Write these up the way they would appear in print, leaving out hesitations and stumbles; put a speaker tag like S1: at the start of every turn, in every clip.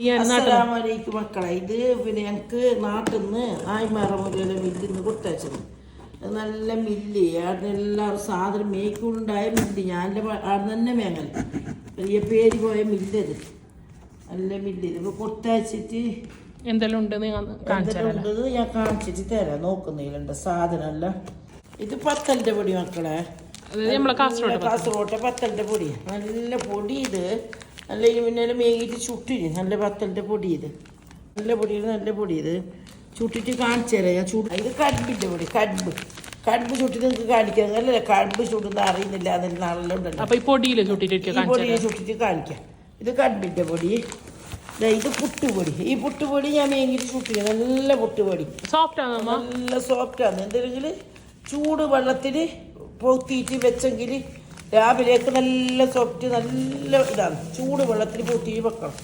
S1: അസ്സലാമലൈക്കും മക്കളെ. ഇത് പിന്നെ ഞങ്ങൾക്ക് നാട്ടിൽ നിന്ന് നായ്മാറ മുതലുള്ള മില്ലിൽ നിന്ന് കൊടുത്തയച്ചത്. നല്ല മില്ല്, അവിടെ എല്ലാവരും സാധനം മേക്കുണ്ടായ മില്ല്. ഞാൻ അവിടെ തന്നെ മേങ്ങൽ വലിയ പേര് പോയ മില്ലത്, നല്ല മില്ല്. ഇതിപ്പോൾ കൊടുത്തയച്ചിട്ട്
S2: എന്തെല്ലാം ഉണ്ടെന്ന്
S1: ഞാൻ കാണിച്ചിട്ട് തരാം. നോക്കുന്നില്ല സാധനമല്ല. ഇത് പത്തലിൻ്റെ പൊടി മക്കളെ, കാസർഗോട്ടെ പത്തലിൻ്റെ പൊടി. നല്ല പൊടി ഇത്. നല്ല മുന്നേ മേങ്ങിയിട്ട് ചുട്ടിന് നല്ല പത്തലിൻ്റെ പൊടി. ഇത് നല്ല പൊടിയത്, നല്ല പൊടി. ഇത് ചുട്ടിട്ട് കാണിച്ചു തരാം ഞാൻ. ഇത് കടുമ്പിൻ്റെ പൊടി. കടുമ്പ് ചുട്ടിട്ട് നിങ്ങൾക്ക് കാണിക്കാം. അല്ലല്ല, കടുമ്പ് ചുടുന്ന അറിയുന്നില്ല, അതിൽ നാളെല്ലാം ഉണ്ടല്ലോ.
S2: ഈ പൊടിയിൽ ചുട്ടിട്ട്
S1: കാണിക്കാം. ഇത് കടുമ്പിൻ്റെ പൊടി. ഇത് പുട്ടുപൊടി. ഈ പുട്ടുപൊടി ഞാൻ മേങ്ങിയിട്ട് ചുട്ടില്ല. നല്ല പുട്ടുപൊടി,
S2: സോഫ്റ്റാണ്,
S1: നല്ല സോഫ്റ്റാണ്. എന്തെങ്കിൽ ചൂട് വെള്ളത്തിൽ പൊത്തിയിട്ട് വെച്ചെങ്കിൽ രാവിലേക്ക് നല്ല സോഫ്റ്റ്, നല്ല ഇതാണ്. ചൂട് വെള്ളത്തിൽ പൊത്തിയിട്ട് വെക്കണം.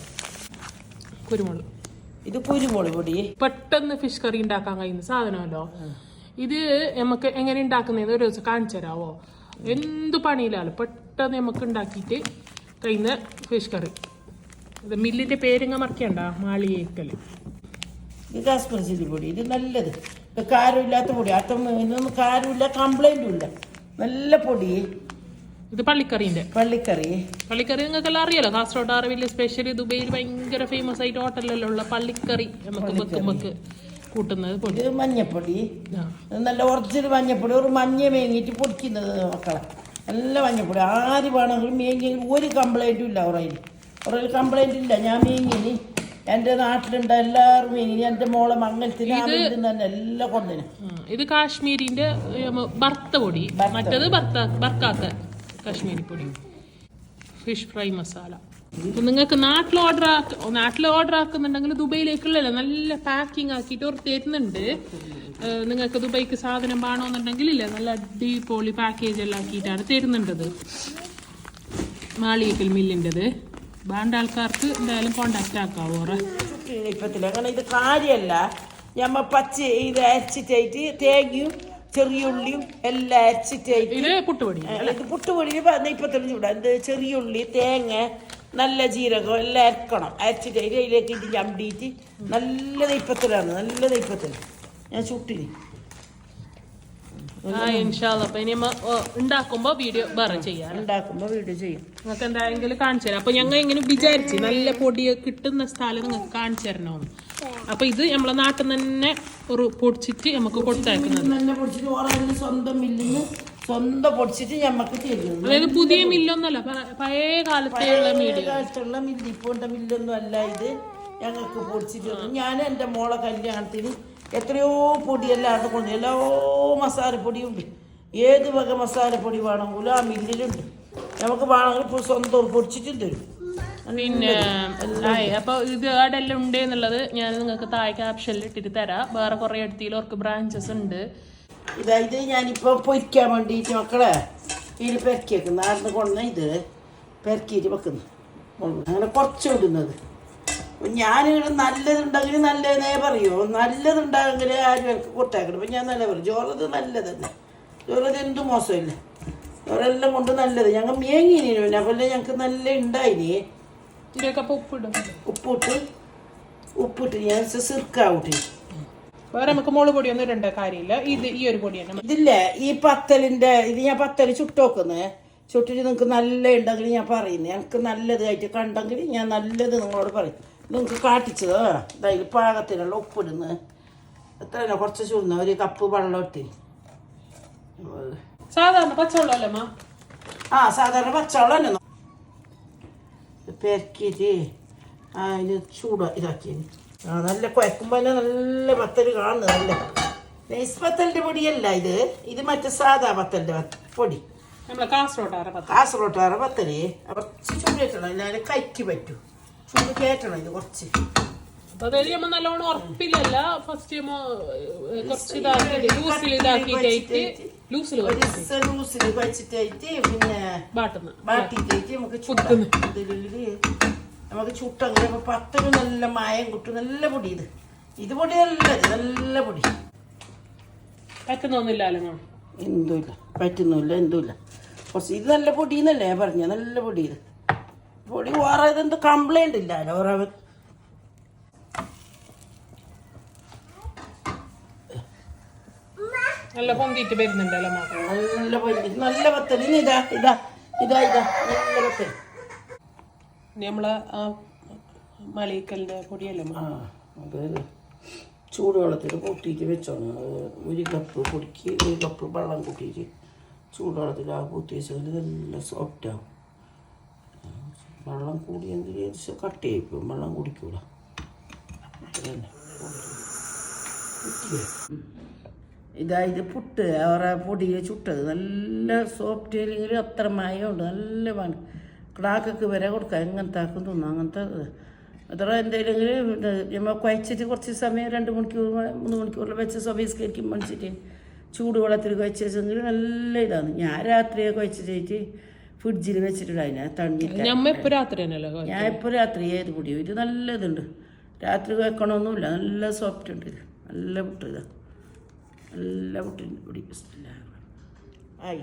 S2: കുരുമുളക്.
S1: ഇത് കുരുമുളക് പൊടി.
S2: പെട്ടെന്ന് ഫിഷ് കറി ഉണ്ടാക്കാൻ കഴിയുന്ന സാധനമല്ലോ ഇത്. നമുക്ക് എങ്ങനെ ഉണ്ടാക്കുന്നത് ഒരു ദിവസം കാണിച്ചു തരാമോ? എന്ത് പണിയിലാണ് പെട്ടെന്ന് നമുക്ക് ഉണ്ടാക്കിയിട്ട് കഴിയുന്ന ഫിഷ് കറി. ഇത് മില്ലിന്റെ പേരിങ്ങ മറക്കണ്ട, മാളിയേക്കൽ.
S1: ഇത് കാശ്മീർ ചില്ലി പൊടി. ഇത് നല്ലത്, കാരമില്ലാത്ത പൊടി. ഇതൊന്നും കാരമില്ല, കംപ്ലൈൻറ്റും ഇല്ല, നല്ല പൊടി.
S2: ഇത് പള്ളിക്കറിന്റെ പള്ളിക്കറി നിങ്ങൾക്കെല്ലാം അറിയാലോ. കാസർഗോഡ് വലിയ സ്പെഷ്യൽ. ദുബൈയിൽ ഭയങ്കര ഫേമസ് ആയിട്ട് ഹോട്ടലിലെല്ലാം ഉള്ള പള്ളിക്കറി നമുക്ക് വെക്കുമ്പക്ക് കൂട്ടുന്നത് പൊടി. ഇത് മഞ്ഞപ്പൊടി, നല്ല ഒറിജിനൽ മഞ്ഞപ്പൊടി. ഒരു മഞ്ഞ മേങ്ങിയിട്ട് പൊടിക്കുന്നത് മക്കളെ, നല്ല മഞ്ഞപ്പൊടി. ആര് വേണമെങ്കിലും മേങ്ങിയെങ്കിൽ ഒരു കംപ്ലൈൻറ്റും ഇല്ല. ഒരയിൽ കംപ്ലൈൻറ്റ് ഇല്ല. ഞാൻ മേങ്ങിനി, എൻ്റെ നാട്ടിലുണ്ട്, എല്ലാവരും മേങ്ങിനി. എൻ്റെ മോളെ മംഗലത്തിൽ തന്നെ എല്ലാം കൊണ്ടിന്. ഇത് കാശ്മീരിന്റെ ഭർത്ത പൊടി, മറ്റത് ബർക്കാത്ത കാശ്മീരി പൊടി. Fish fry masala. നിങ്ങൾക്ക് നാട്ടിൽ ഓർഡർ ആക്കുന്നുണ്ടെങ്കിൽ ദുബൈയിലേക്കുള്ളല്ലോ നല്ല പാക്കിംഗ് ആക്കിയിട്ട് ഒരു തരുന്നുണ്ട്. നിങ്ങൾക്ക് ദുബൈക്ക് സാധനം വേണമെന്നുണ്ടെങ്കിൽ ഇല്ല, നല്ല അടിപൊളി പാക്കേജ് എല്ലാം ആക്കിയിട്ടാണ് തരുന്നുണ്ടത്. മാളിയേക്കൽ മില്ലിൻ്റെത്. വേണ്ട ആൾക്കാർക്ക് എന്തായാലും കോണ്ടാക്ട് ആക്കാവോ?
S1: ഇപ്പത്തില്ല, കാരണം ഇത് കാര്യമല്ല. ഞമ്മ പച്ച ഇത് അരച്ചിട്ടായിട്ട് തേങ്ങയും ചെറിയ ഉള്ളിയും എല്ലാം അരച്ചിട്ടായിട്ട്.
S2: ഇത് പുട്ടുപൊടി.
S1: ഇത് പുട്ടുപൊടി ഇപ്പത്തിലും ചൂടാ. ഇത് ചെറിയ ഉള്ളി, തേങ്ങ, നല്ല ജീരകം എല്ലാം അരക്കണം. അരച്ചിട്ടായിട്ട് അതിലേക്ക് ഇത് ചമ്പിയിട്ട് നല്ല നെയ്പ്പത്തിലാണ്, നല്ല നെയ്പ്പത്തിൽ ഞാൻ ചുട്ടിന്.
S2: ഉണ്ടാക്കുമ്പോ വീഡിയോ വേറെ ചെയ്യാം. നിങ്ങൾക്ക് എന്തായെങ്കിലും കാണിച്ചു തരാം. അപ്പൊ ഞങ്ങൾ ഇങ്ങനെ വിചാരിച്ചു നല്ല പൊടി കിട്ടുന്ന സ്ഥലം നിങ്ങൾക്ക് കാണിച്ചു തരണമെന്ന്. അപ്പൊ ഇത് നമ്മളെ നാട്ടിൽ തന്നെ ഒരു പൊടിച്ചിട്ട് നമുക്ക് കൊടുത്തയക്കുന്നത്.
S1: സ്വന്തം പൊടിച്ചിട്ട് ഞമ്മക്ക് തരുന്നു.
S2: അതായത് പുതിയ മില്ലൊന്നല്ല, പഴയ കാലത്തുള്ള
S1: മില്ല്. ഇപ്പോണ്ട മില്ലൊന്നും അല്ല ഇത്. ഞങ്ങൾക്ക് പൊടിച്ചിട്ട് ഞാൻ എൻ്റെ മോളെ കല്യാണത്തിന് എത്രയോ പൊടിയെല്ലാം കൊണ്ട്, എല്ലാ മസാലപ്പൊടിയുണ്ട്. ഏത് വക മസാലപ്പൊടി വേണമെങ്കിലും ആ മില്ലിലുണ്ട്. നമുക്ക് വേണമെങ്കിൽ സ്വന്തം പൊടിച്ചിട്ടും തരും.
S2: പിന്നെ അപ്പൊ ഇത് അവിടെല്ലാം ഉണ്ട് എന്നുള്ളത് ഞാൻ നിങ്ങൾക്ക് താഴെ ക്യാപ്ഷനിൽ ഇട്ടിട്ട് തരാം. വേറെ കുറെ അടുത്തിൽ അവർക്ക് ബ്രാഞ്ചസ് ഉണ്ട്.
S1: ഇതായത് ഞാനിപ്പോൾ പൊരിക്കാൻ വേണ്ടിയിട്ട് മക്കളെ ഇതിൽ പെരക്കി വെക്കുന്നു. ആടുന്ന് കൊണ്ടുവന്ന ഇത് പെരക്കിയിട്ട് വെക്കുന്നു. അങ്ങനെ കുറച്ച് ഇടുന്നത്. ഞാനിവിടെ നല്ലതുണ്ടെങ്കിൽ നല്ലതെന്നേ പറയുമോ? നല്ലതുണ്ടാകുമെങ്കിൽ ആരും എനിക്ക് കൊടുത്തേക്കണം. അപ്പം ഞാൻ നല്ല പറയും, ചോറത് നല്ലതന്നെ. ചോറത് എന്തും മോശമില്ല. ചോറെല്ലാം കൊണ്ട് നല്ലത്. ഞങ്ങൾ മേങ്ങിനി പിന്നെ അപ്പം ഞങ്ങൾക്ക് നല്ല ഉണ്ടായിനി. ഉപ്പിട്ട് ഞാൻ സിർക്കാവൂട്ടി.
S2: വേറെ നമുക്ക് മുളക് പൊടിയൊന്നും ഇടേണ്ട കാര്യമില്ല. ഇത് ഈ ഒരു പൊടിയാണ്.
S1: ഇതില്ലേ ഈ പത്തലിൻ്റെ ഇത് ഞാൻ പത്തല് ചുട്ടോക്കുന്നത്. ചുട്ടിട്ട് നിങ്ങൾക്ക് നല്ല ഉണ്ടെങ്കിൽ ഞാൻ പറയുന്നത്. എനിക്ക് നല്ലതായിട്ട് കണ്ടെങ്കിൽ ഞാൻ നല്ലത് നിങ്ങളോട് പറയും. നിങ്ങൾക്ക് കാട്ടിച്ചതോ ഇതായി പാകത്തിനുള്ള ഉപ്പിടുന്നത് എത്രയാണ്? കുറച്ച് ചൂടുന്ന ഒരു കപ്പ് വെള്ളം ഇട്ട്.
S2: സാധാരണ പച്ചവെള്ളമല്ലേ?
S1: സാധാരണ പച്ചവെള്ളം തന്നെ പെരക്കിയിട്ട് ഇത് ഇതാക്കി. നല്ല കുഴക്കുമ്പോൾ തന്നെ നല്ല പത്തല് കാണുന്നത്. നല്ല നൈസ് പത്തലിൻ്റെ പൊടിയല്ല ഇത്. ഇത് മറ്റേ സാധാ പത്തലിൻ്റെ പൊടി. കാസർഗോട്ടാറ പത്തല് കുറച്ച് ചൂട് കയറ്റണം, എന്നാലും കൈക്ക് പറ്റും. ചൂട് കയറ്റണം ഇത് കുറച്ച്.
S2: നല്ലോണം ഉറപ്പില്ലല്ല. ഫസ്റ്റ് ലൂസിൽ
S1: വെച്ചിട്ടായിട്ട് പിന്നെ ബാട്ടിട്ടായിട്ട് നമുക്ക് ചുട്ടങ്ങനെ. അപ്പൊ പത്തല് നല്ല മായം കിട്ടും. നല്ല പൊടി ഇത്. ഇത് പൊടി നല്ല പൊടി.
S2: പറ്റുന്നൊന്നുമില്ല,
S1: എന്തുമില്ല. കുറച്ച് ഇത് നല്ല പൊടിയെന്നല്ലേ ഞാൻ പറഞ്ഞ, നല്ല പൊടി. ഇത് പൊടി വേറെ ഇതെന്തോ കംപ്ലൈൻറ്റ് ഇല്ലല്ലോ.
S2: നല്ല പൊന്തിയിട്ട് വരുന്നുണ്ടല്ലോ
S1: നല്ല പൊന്തി നല്ല പത്തൽ. ഇനി ഇതാ ഇതാ ഇതാ ഇതാ നല്ല പത്തൽ.
S2: നമ്മളെ മലയിക്കലിൻ്റെ പൊടിയല്ലേ?
S1: അത് ചൂടുവെള്ളത്തിൽ കൂട്ടിയിട്ട് വെച്ചോണം. 1 കപ്പ് പൊടിക്ക് 1 കപ്പ് വെള്ളം കൂട്ടിയിട്ട് ചൂടുവെള്ളത്തിൽ കൂട്ടി വെച്ചാൽ നല്ല സോഫ്റ്റാവും. വെള്ളം കൂടിയെങ്കിൽ കട്ടിയായിപ്പോവും, വെള്ളം കുടിക്കൂല. ഇത് പുട്ട് അവരെ പൊടിയിൽ ചുട്ടത് നല്ല സോഫ്റ്റ് അല്ലെങ്കിൽ അത്ര മയമുണ്ട്. നല്ല പണി ക്ലാക്കൊക്കെ വരെ കൊടുക്കാം. എങ്ങനത്തെ ആക്കും തിന്നും അങ്ങനത്തെ അത്ര എന്തെങ്കിലും നമ്മൾ കുഴച്ചിട്ട് കുറച്ച് സമയം 2 മണിക്കൂർ 3 മണിക്കൂറിൽ വെച്ച് സ്വബീസ്കരിക്കും മണിച്ചിട്ട് ചൂടുവെള്ളത്തിൽ കുഴച്ച് വെച്ചെങ്കിൽ നല്ല ഇതാണ്. ഞാൻ രാത്രിയെ കുഴച്ചിട്ട് ഫ്രിഡ്ജിൽ വെച്ചിട്ടുണ്ട്. അതിനെ തണ്ണിട്ട് ഞാൻ ഇപ്പോൾ രാത്രി ഏത് പൊടിയും ഇത് നല്ല ഇതുണ്ട്. രാത്രി വെക്കണമൊന്നുമില്ല. നല്ല സോഫ്റ്റ് ഉണ്ട്. ഇത് നല്ല പുട്ട്. ഇതാ നല്ല പുട്ടിൻ്റെ പൊടി. ആയി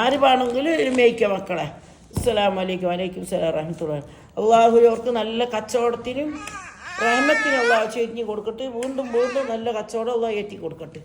S1: ആര് വേണമെങ്കിൽ മേയ്ക്കാം മക്കളെ. അസ്സലാമു അലൈക്കും. വലൈക്കും സലാം റഹ്മത്തുള്ളാഹി. അള്ളാഹു അവർക്ക് നല്ല കച്ചവടത്തിനും റഹ്മത്തിനും അള്ളാഹു ചെയ്ഞ്ഞ് കൊടുക്കട്ടെ. വീണ്ടും വീണ്ടും നല്ല കച്ചവടം അള്ളാഹു ഏറ്റി കൊടുക്കട്ടെ.